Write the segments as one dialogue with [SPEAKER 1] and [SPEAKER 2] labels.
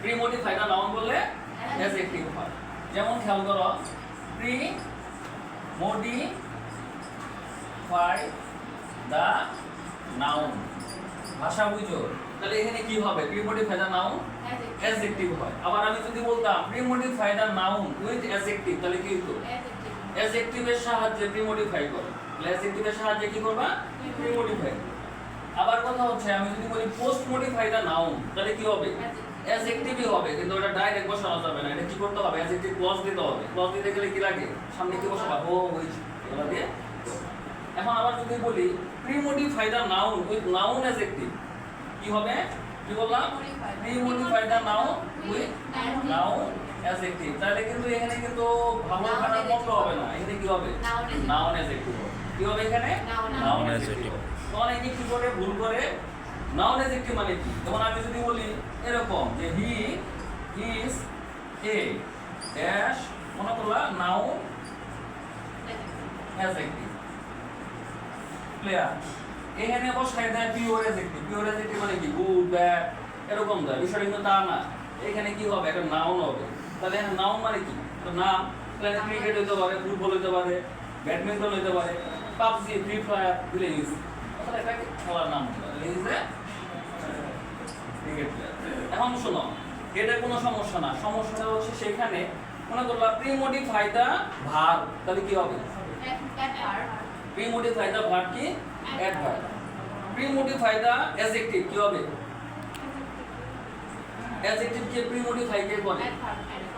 [SPEAKER 1] Pre modify the noun বললে adjective হয়। যেমন খেয়াল করো, প্রি মডিফাই দা নাউন, ভাষা বুঝো, তাহলে এখানে কি হবে? Pre modify the noun adjective হয়। আবার আমি যদি বলতাম pre modify the noun with adjective, তাহলে কি হতো? অ্যাডজেক্টিভের সাহায্যে প্রি মডিফাই করো। তাহলে অ্যাডজেক্টিভের সাহায্যে কি করবা? Pre modify. আবার কথা হচ্ছে আমি যদি বলি পোস্ট মডিফাই দা নাউন, তাহলে কি হবে? অ্যাডজেক্টিভই হবে, কিন্তু ওটা ডাইরেক্ট বসানো যাবে না। এটা কি করতে হবে? অ্যাডজেক্টিভ ক্লজ দিতে হবে। ক্লজ দিতে গেলে কি লাগে? সামনে কি বসাবা? ও ওই এগুলো দিয়ে। এখন আবার যদি বলি pre modify the noun with noun adjective, কি হবে? কি বললাম? Pre modify the noun with noun adjective. তাহলে কিন্তু এখানে কিন্তু ভালো খারাপ মন্দ হবে না, এখানে কি হবে? নাউন অ্যাডজেক্টিভ হবে। কি হবে এখানে? Noun adjective. তো অনেকে কি করে ভুল করে, নাউন অ্যাডজেক্টিভ মানে কি? যেমন আমি যদি বলি এরকম যে হি ইজ এ ড্যাশ, মনে করলা নাউন অ্যাডজেক্টিভ প্লেয়ার, এখানে বসাই দেয় পিওর অ্যাডজেক্টিভ। পিওর অ্যাডজেক্টিভ মানে কি? গুড ব্যাড এরকম দেয়, বিষয়টা কিন্তু তা না। এখানে কি হবে? একটা নাউন হবে। তাহলে এখানে নাউন মানে কি? নাম। তাহলে ক্রিকেট হইতে পারে, ফুটবল হইতে পারে, ব্যাডমিন্টন হইতে পারে, পাবজি, ফ্রি ফায়ার, ভিলেজ, তাহলে এটা খেলার নাম হলো ইজ এ ক্রিকেট প্লেয়ার। এখন শোনো, এটা কোনো সমস্যা না। সমস্যাটা হচ্ছে সেখানে মনে করলা প্রি মডিফাই দা ভার্ব, তাহলে কি হবে? প্রি মডিফাই দা ভার্ব কি? Adverb. Pre modify the adjective কি হবে? অ্যাডজেক্টিভ কে প্রি মডিফাই কে করে?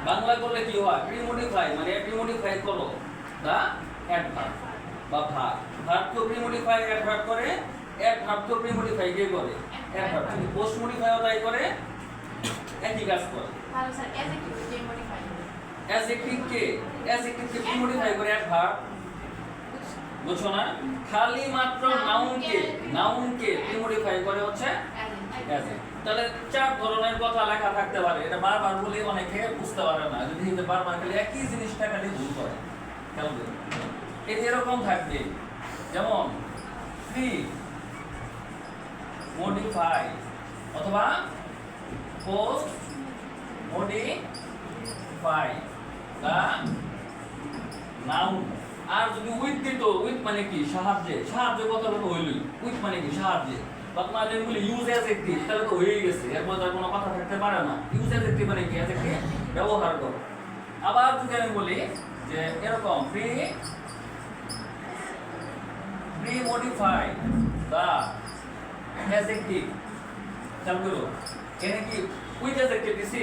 [SPEAKER 1] বাংলা করলে কি হয়? প্রি মডিফাই মানে প্রি মডিফাই করো দা অ্যাডভার্ব বা ভার্ব। ভার্ব কে প্রি মডিফাই অ্যাডভার্ব করে, অ্যাডভার্ব কে প্রি মডিফাই কে করে? অ্যাডভার্ব। যদি পোস্ট মডিফাইও তাই করে, একই কাজ করে।
[SPEAKER 2] ভালো স্যার, অ্যাডজেক্টিভ কে মডিফাই করে।
[SPEAKER 1] অ্যাডজেক্টিভ কে প্রি মডিফাই করে অ্যাডভার্ব, বুঝছো না? খালি মাত্র নাউন কে প্রি মডিফাই করে হচ্ছে অ্যাডজেক্টিভ। তাহলে চার ধরনের কথা লেখা থাকতে পারে। এটা বারবার বলে অনেকে বুঝতে পারে না, যদি এটা বারবার খালি একই জিনিসটা খালি ভুল করে। কেন? এই এরকম থাকবে, যেমন প্রি মডিফাই অথবা পোস্ট মডিফাই দা নাউন। আর যদি উইথ দিত, উইথ মানে কি? সাহায্যে। সাহায্য কথাটা তো হইলই। উইথ মানে কি? সাহায্যে। তোমার যদি বলি ইউজ অ্যাডজেক্টিভ, তাহলে তো হয়েই গেছে, এর মধ্যে আর কোনো কথা থাকতে পারে না। ইউজ অ্যাডজেক্টিভ মানে কি? অ্যাডজেক্টিভ ব্যবহার করো। আবার যদি আমি বলি যে এরকম প্রি মডিফাই দা অ্যাডজেক্টিভ, খেয়াল করো এখানে কি উইথ অ্যাডজেক্টিভ দিছি?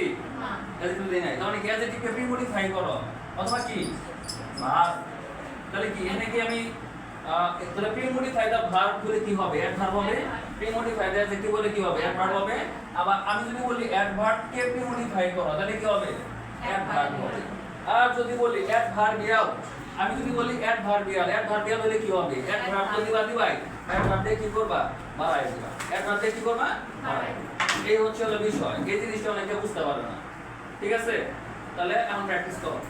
[SPEAKER 1] অ্যাডজেক্টিভ দেই নাই, তাহলে কি অ্যাডজেক্টিভকে প্রি মডিফাই করো অথবা কি ভার্ব। তাহলে কি এখানে কি আমি তাহলে প্রি মডিফাই দা ভার্ব বলে কি হবে? অ্যাডভার্ব হবে। প্রি মডিফাই দা অ্যাডজেক্টিভ বলে কি হবে? অ্যাডভার্ব হবে। আবার আমি যদি বলি অ্যাডভার্ব কে প্রি মডিফাই করো, তাহলে কি হবে? অ্যাডভার্ব হবে। আর যদি বলি অ্যাডভার্বিয়াল, আমি যদি বলি অ্যাডভার্বিয়াল হলে কি হবে? অ্যাডভার্ব যদি দিবাই, অ্যাডভার্ব দিয়ে কি করবা? বাড়াই দিবা। অ্যাডভার্ব দিয়ে কি করবা? বাড়াই দিবা। এই হচ্ছে হলো বিষয়। এই জিনিসটা অনেকে বুঝতে পারে না। ঠিক আছে? তাহলে এখন প্র্যাকটিস করো।